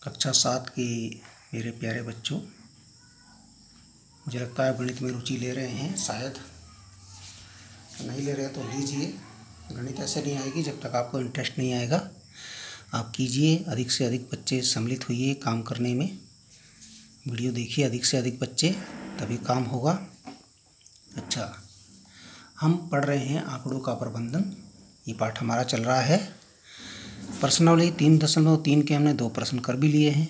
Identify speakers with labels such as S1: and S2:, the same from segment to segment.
S1: कक्षा 7 के मेरे प्यारे बच्चों, मुझे लगता है गणित में रुचि ले रहे हैं। शायद नहीं ले रहे तो लीजिए। गणित ऐसे नहीं आएगी जब तक आपको इंटरेस्ट नहीं आएगा। आप कीजिए, अधिक से अधिक बच्चे सम्मिलित होइए काम करने में। वीडियो देखिए अधिक से अधिक बच्चे, तभी काम होगा। अच्छा, हम पढ़ रहे हैं आंकड़ों का प्रबंधन। ये पाठ हमारा चल रहा है। प्रश्नावली 3.3 के हमने 2 प्रश्न कर भी लिए हैं।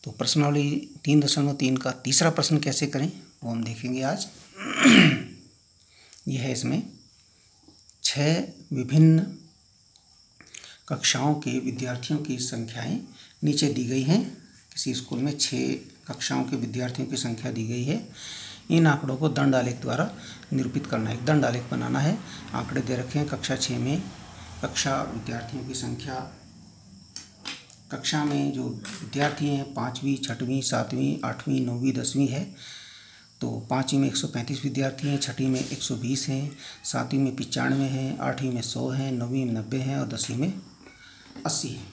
S1: तो प्रश्नावली 3.3 का तीसरा प्रश्न कैसे करें वो हम देखेंगे आज। यह है, इसमें 6 विभिन्न कक्षाओं के विद्यार्थियों की संख्याएं नीचे दी गई हैं। किसी स्कूल में 6 कक्षाओं के विद्यार्थियों की संख्या दी गई है। इन आंकड़ों को दंड आलेख द्वारा निरूपित करना है। एक दंड आलेख बनाना है। आंकड़े दे रखे हैं। कक्षा 6 में कक्षा विद्यार्थियों की संख्या, कक्षा में जो विद्यार्थी हैं 5वीं, 6वीं, 7वीं, 8वीं, 9वीं, 10वीं है। तो 5वीं में 135 विद्यार्थी हैं, 6वीं में 120 हैं, 7वीं में 95 हैं, 8वीं में 100 हैं, 9वीं में 90 हैं और 10वीं में 80 हैं।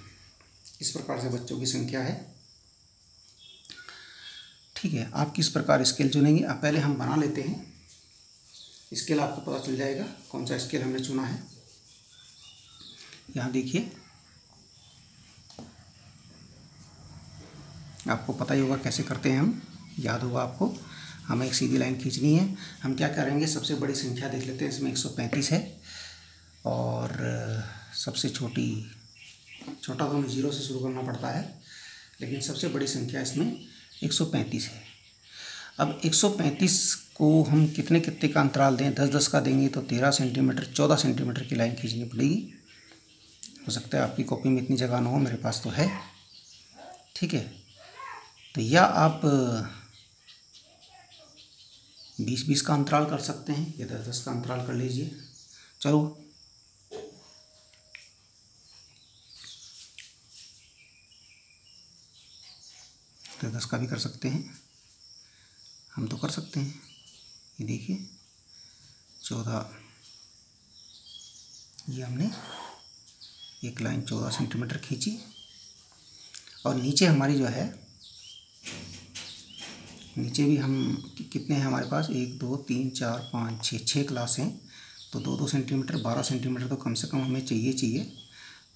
S1: इस प्रकार से बच्चों की संख्या है। ठीक है, आप किस प्रकार स्केल चुनेंगे? अब पहले हम बना लेते हैं स्केल। आपको पता चल जाएगा कौन सा स्केल हमने चुना है। यहाँ देखिए, आपको पता ही होगा कैसे करते हैं हम, याद होगा आपको। हमें एक सीधी लाइन खींचनी है। हम क्या करेंगे, सबसे बड़ी संख्या देख लेते हैं। इसमें 135 है और सबसे छोटा तो हमें 0 से शुरू करना पड़ता है, लेकिन सबसे बड़ी संख्या इसमें 135 है। अब 135 को हम कितने कितने का अंतराल दें? 10-10 का देंगे तो 13 सेंटीमीटर, 14 सेंटीमीटर की लाइन खींचनी पड़ेगी। हो सकता है आपकी कॉपी में इतनी जगह ना हो, मेरे पास तो है। ठीक है, तो या आप 20-20 का अंतराल कर सकते हैं या 10-10 का अंतराल कर लीजिए। चलो, तो 10 का भी कर सकते हैं, हम तो कर सकते हैं। ये देखिए 14, ये हमने एक लाइन 14 सेंटीमीटर खींची और नीचे हमारी जो है, नीचे भी हम कितने हैं हमारे पास? 1 2 3 4 5 6 क्लास हैं। तो 2-2 सेंटीमीटर, 12 सेंटीमीटर तो कम से कम हमें चाहिए।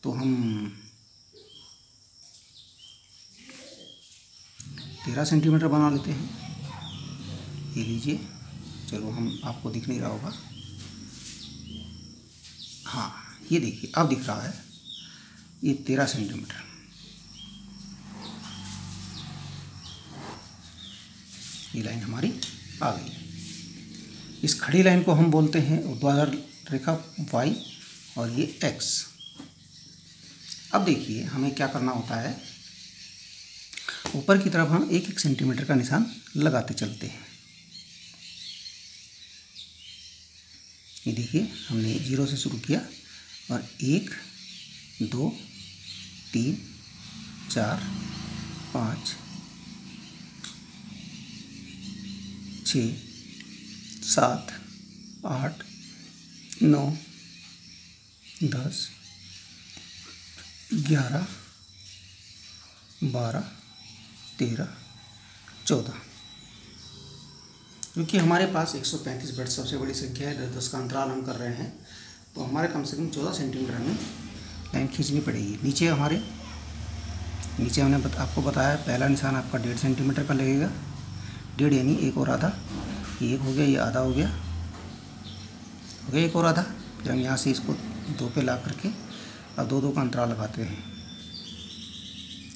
S1: तो हम 13 सेंटीमीटर बना लेते हैं। ये लीजिए, चलो हम, आपको दिख नहीं रहा होगा। हाँ, ये देखिए अब दिख रहा है। ये 13 सेंटीमीटर। ये लाइन हमारी आ गई। इस खड़ी लाइन को हम बोलते हैं ऊर्ध्वाधर रेखा y और ये x। अब देखिए हमें क्या करना होता है, ऊपर की तरफ हम 1-1 सेंटीमीटर का निशान लगाते चलते हैं। ये देखिए हमने 0 से शुरू किया और 1 2 3 4 5 6 7 8 9 10 11 12 13 14। क्योंकि हमारे पास 135 बेड सबसे बड़ी संख्या है, 10-10 का अंतराल हम कर रहे हैं, तो हमारे कम से कम 14 सेंटीमीटर हमें लाइन खींचनी पड़ेगी। नीचे हमने आपको बताया पहला निशान आपका 1.5 सेंटीमीटर का लगेगा। 1.5 यानी 1 और आधा। ये 1 हो गया, ये आधा हो गया, 1 और आधा। फिर हम यहाँ से इसको 2 पे ला करके अब 2-2 का अंतराल लगाते हैं।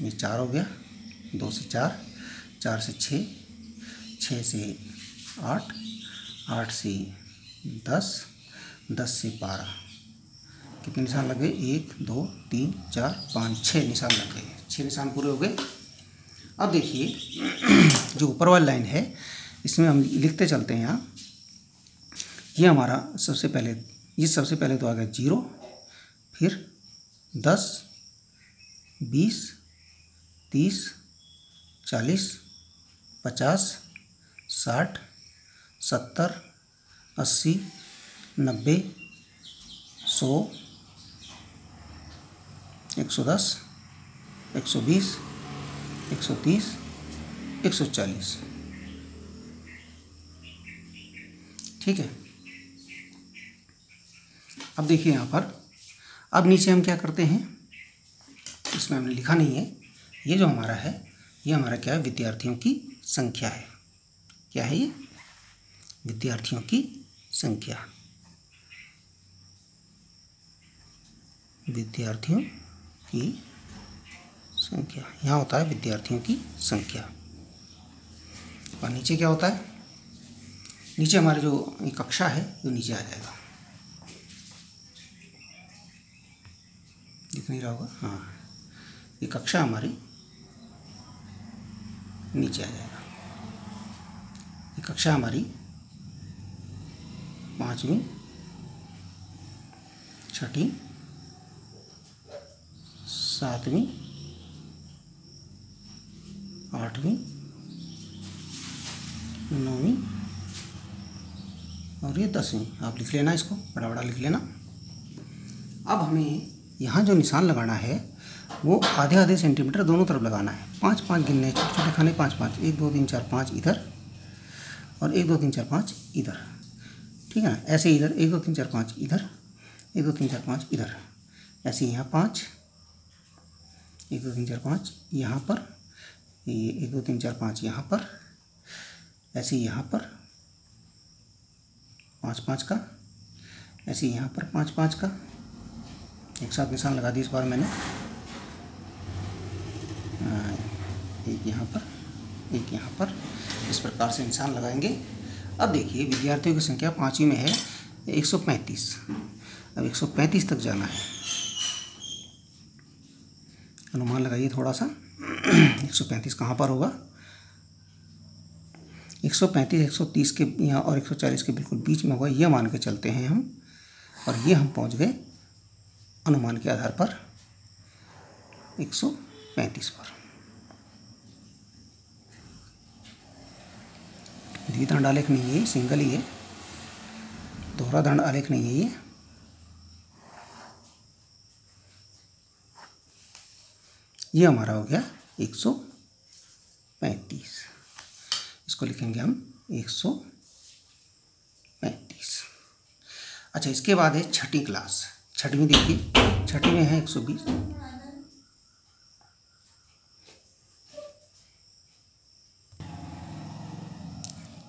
S1: ये 4 हो गया, 2 से 4, 4 से 6, 6 से 8, 8 से 10, 10 से 12। कितने निशान लग गए? 1 2 3 4 5 6 निशान लग गए। 6 निशान पूरे हो गए। अब देखिए जो ऊपर वाली लाइन है, इसमें हम लिखते चलते हैं। यहाँ ये हमारा सबसे पहले तो आ गया 0, फिर 10 20 30 40 50 60 70 80 90 100 110 120, 130, 140। ठीक है। अब देखिए यहाँ पर, अब नीचे हम क्या करते हैं, इसमें हमने लिखा नहीं है, ये जो हमारा है, ये हमारा क्या है, विद्यार्थियों की संख्या है। क्या है ये? विद्यार्थियों की संख्या। विद्यार्थियों की संख्या, यहाँ होता है विद्यार्थियों की संख्या। और नीचे क्या होता है, नीचे हमारे जो ये कक्षा है वो नीचे आ जाएगा, दिख नहीं रहा होगा, हाँ, ये कक्षा हमारी नीचे आ जाएगा। ये कक्षा हमारी 5वीं, 6ठी, 7वीं, 8वीं, 9वीं और ये 10वीं। आप लिख लेना, इसको बड़ा बड़ा लिख लेना। अब हमें यहाँ जो निशान लगाना है वो आधे आधे सेंटीमीटर दोनों तरफ लगाना है। 5-5 गिनने, छोटे छोटे खाने, 5-5, 1 2 3 4 5 इधर और 1 2 3 4 5 इधर। ठीक है ना, ऐसे इधर 1 2 3 4 5 इधर, 1 2 3 4 5 इधर, ऐसे यहाँ 5, 1 2 3 4 5 यहाँ पर, ये 1 2 3 4 5 यहाँ पर, ऐसे यहाँ पर 5-5 का, ऐसे यहाँ पर 5-5 का, एक साथ निशान लगा दी इस बार मैंने। एक यहाँ पर, एक यहाँ पर, इस प्रकार से निशान लगाएंगे। अब देखिए विद्यार्थियों की संख्या 5वीं में है 135। अब 135 तक जाना है, अनुमान लगाइए थोड़ा सा। 135 कहाँ पर होगा? 135 130 के यहाँ और 140 के बिल्कुल बीच में होगा, ये मान के चलते हैं हम। और ये हम पहुँच गए अनुमान के आधार पर 135 पर। द्विदंड आलेख नहीं है, सिंगल ही है, दोहरा दंड आलेख नहीं है ये। ये हमारा हो गया 135, इसको लिखेंगे हम 135। अच्छा, इसके बाद है 6ठी क्लास। 6वीं देखिए, 6ठी में है 120,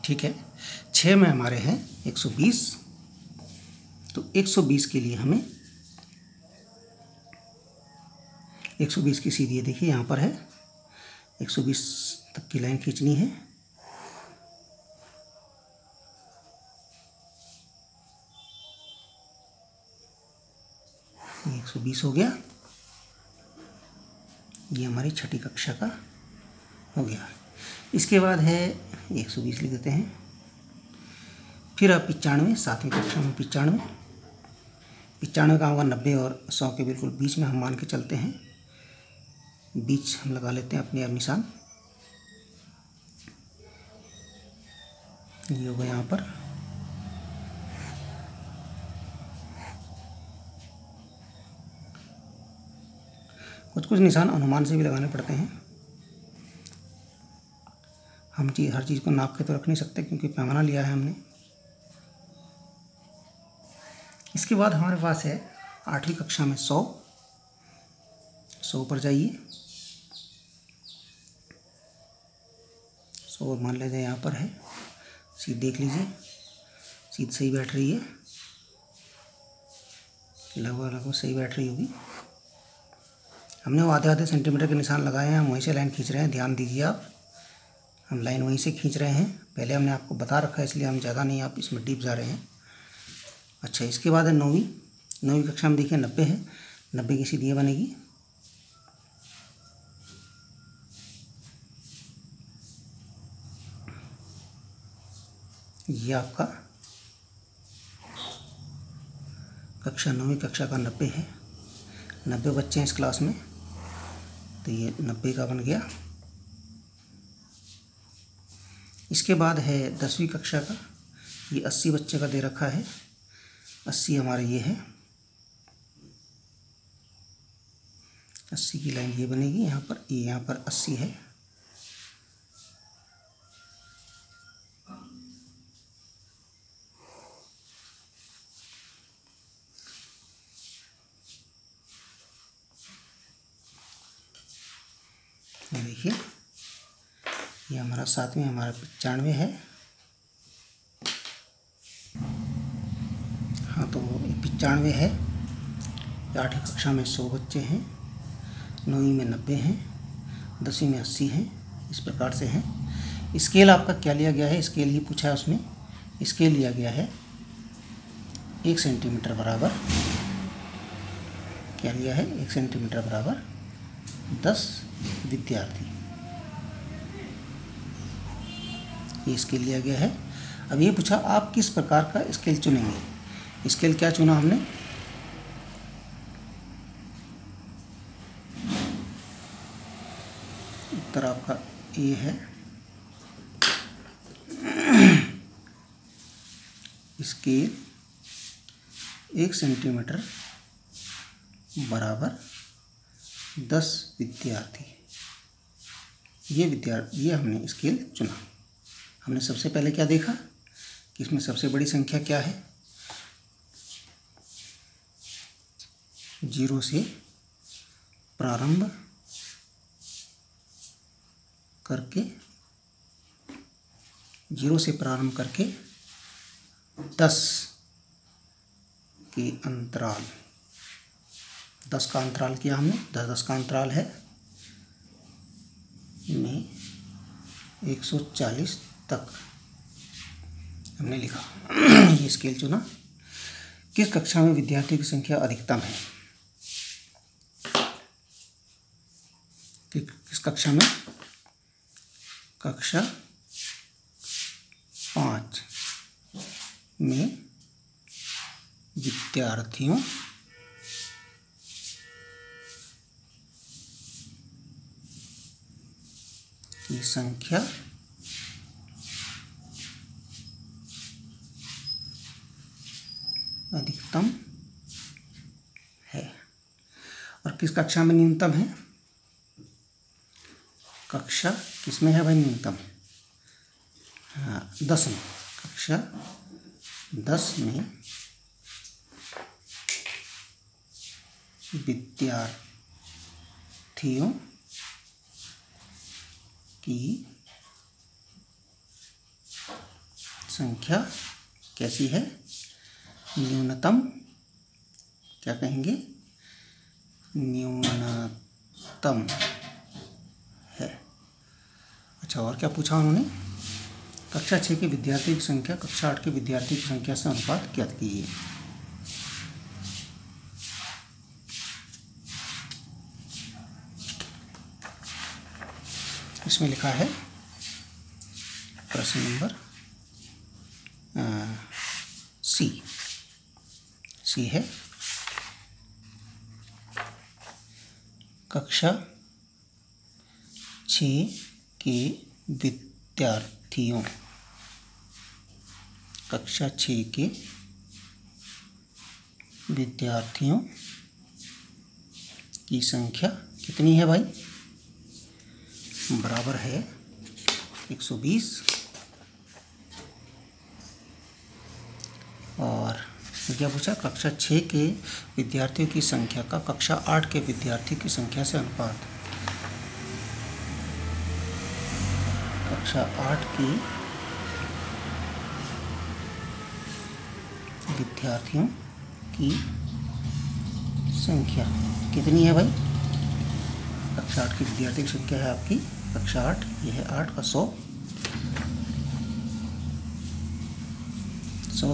S1: ठीक है। 6 में हमारे हैं 120, तो 120 के लिए हमें 120 की सीधी है, देखिए यहाँ पर है, 120 तक की लाइन खींचनी है। ये 120 हो गया, ये हमारी 6ठी कक्षा का हो गया। इसके बाद है 120 लिख देते हैं। फिर अब 95, 7वीं कक्षा में 95। 95 का होगा 90 और 100 के बिल्कुल बीच में हम मान के चलते हैं, बीच हम लगा लेते हैं अपने अब निशान। ये होगा यहाँ पर, कुछ कुछ निशान अनुमान से भी लगाने पड़ते हैं। हम हर चीज़ को नाप के तो रख नहीं सकते क्योंकि पैमाना लिया है हमने। इसके बाद हमारे पास है 8वीं कक्षा में 100 पर जाइए। 100 मान लीजिए यहाँ पर है, सीध देख लीजिए, सीध सही बैठ रही है, लगभग सही बैठ रही होगी। हमने वो आधे आधे सेंटीमीटर के निशान लगाए हैं, हम वहीं से लाइन खींच रहे हैं, ध्यान दीजिए आप, हम लाइन वहीं से खींच रहे हैं। पहले हमने आपको बता रखा है इसलिए हम ज़्यादा नहीं आप इसमें डीप जा रहे हैं। अच्छा, इसके बाद है 9वीं कक्षा में देखिए 90 है, 90 की सीधी बनेगी। ये आपका कक्षा 9वीं कक्षा का 90 है, 90 बच्चे हैं इस क्लास में, तो ये 90 का बन गया। इसके बाद है 10वीं कक्षा का, ये 80 बच्चे का दे रखा है, 80 हमारे ये है, 80 की लाइन ये बनेगी यहाँ पर, ये यहाँ पर 80 है। देखिए ये हमारा साथ में हमारा 95 है। हाँ तो 95 है। 8वीं कक्षा में 100 बच्चे हैं, 9वीं में 90 हैं, 10वीं में 80 हैं, इस प्रकार से हैं। स्केल आपका क्या लिया गया है, स्केल ही पूछा है उसमें। स्केल लिया गया है 1 सेंटीमीटर बराबर, क्या लिया है 1 सेंटीमीटर बराबर 10 विद्यार्थी, ये स्केल लिया गया है। अब ये पूछा आप किस प्रकार का स्केल चुनेंगे। स्केल क्या चुना हमने, उत्तर आपका ए है। स्केल 1 सेंटीमीटर बराबर 10 विद्यार्थी, ये हमने स्केल चुना। हमने सबसे पहले क्या देखा कि इसमें सबसे बड़ी संख्या क्या है, 0 से प्रारंभ करके 10 के अंतराल, 10 का अंतराल किया हमने, 10 का अंतराल है में 140 तक हमने लिखा। ये स्केल चुना। किस कक्षा में विद्यार्थियों की संख्या अधिकतम है, किस कक्षा में, कक्षा 5 में विद्यार्थियों की संख्या अधिकतम है। और किस कक्षा में न्यूनतम है, कक्षा किसमें है भाई न्यूनतम, हाँ 10 में, कक्षा 10 में विद्यार्थियों की संख्या कैसी है, न्यूनतम, क्या कहेंगे, न्यूनतम है। अच्छा और क्या पूछा उन्होंने, कक्षा 6 के विद्यार्थी की संख्या कक्षा 8 के विद्यार्थी की संख्या से अनुपात ज्ञात कीजिए। इसमें लिखा है प्रश्न नंबर सी है, कक्षा 6 के विद्यार्थियों, कक्षा 6 के विद्यार्थियों की संख्या कितनी है भाई, बराबर है 120। और क्या पूछा, कक्षा 6 के विद्यार्थियों की संख्या का कक्षा 8 के विद्यार्थी की संख्या से अनुपात, कक्षा 8 की विद्यार्थियों की संख्या कितनी है भाई, कक्षा 8 की विद्यार्थी की संख्या है आपकी कक्षा 8, यह है 8 का 100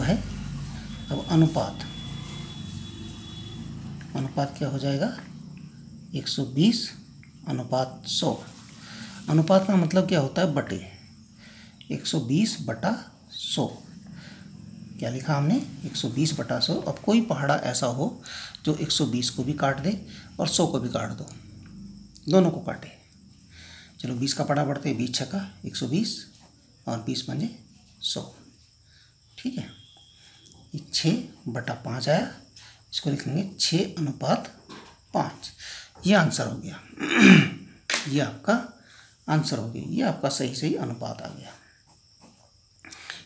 S1: है। अब अनुपात, अनुपात क्या हो जाएगा 120 अनुपात 100। अनुपात का मतलब क्या होता है, बटे, 120 बटा 100, क्या लिखा हमने 120 बटा 100। अब कोई पहाड़ा ऐसा हो जो 120 को भी काट दे और 100 को भी काट दो, दोनों को काटे। चलो 20 का पहाड़ा बढ़ते, 20 छक्का 120 और 20 पंजे 100, ठीक है। ये 6 बटा 5 आया, इसको लिखेंगे 6 अनुपात 5। ये आंसर हो गया। ये आपका आंसर हो गया, ये आपका सही सही अनुपात आ गया।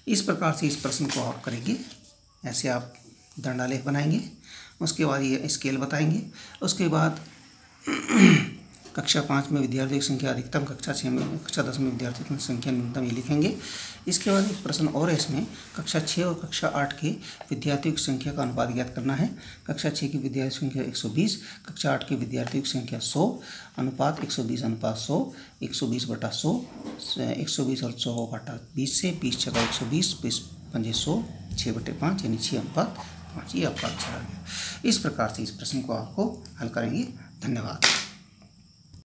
S1: इस प्रकार से इस प्रश्न को आप करेंगे, ऐसे आप दंडालेख बनाएंगे, उसके बाद ये स्केल बताएंगे, उसके बाद कक्षा 5 में विद्यार्थियों की संख्या अधिकतम, कक्षा 6 में, कक्षा 10 में विद्यार्थियों की संख्या न्यूनतम, ये लिखेंगे। इसके बाद एक प्रश्न और है इसमें, कक्षा 6 और कक्षा 8 के विद्यार्थियों की संख्या का अनुपात ज्ञात करना है। कक्षा 6 की विद्यार्थियों की संख्या 120, कक्षा 8 की विद्यार्थियों की संख्या 100, अनुपात 120 अनुपात 100, 120 बटा 100, 120 और 100 घटा 20 से, 20 छका 120, 20 पंजे 100, 6/5 यानी 6:5। ये आपका आंसर आ गया। इस प्रकार से इस प्रश्न को आपको हल करेंगे। धन्यवाद।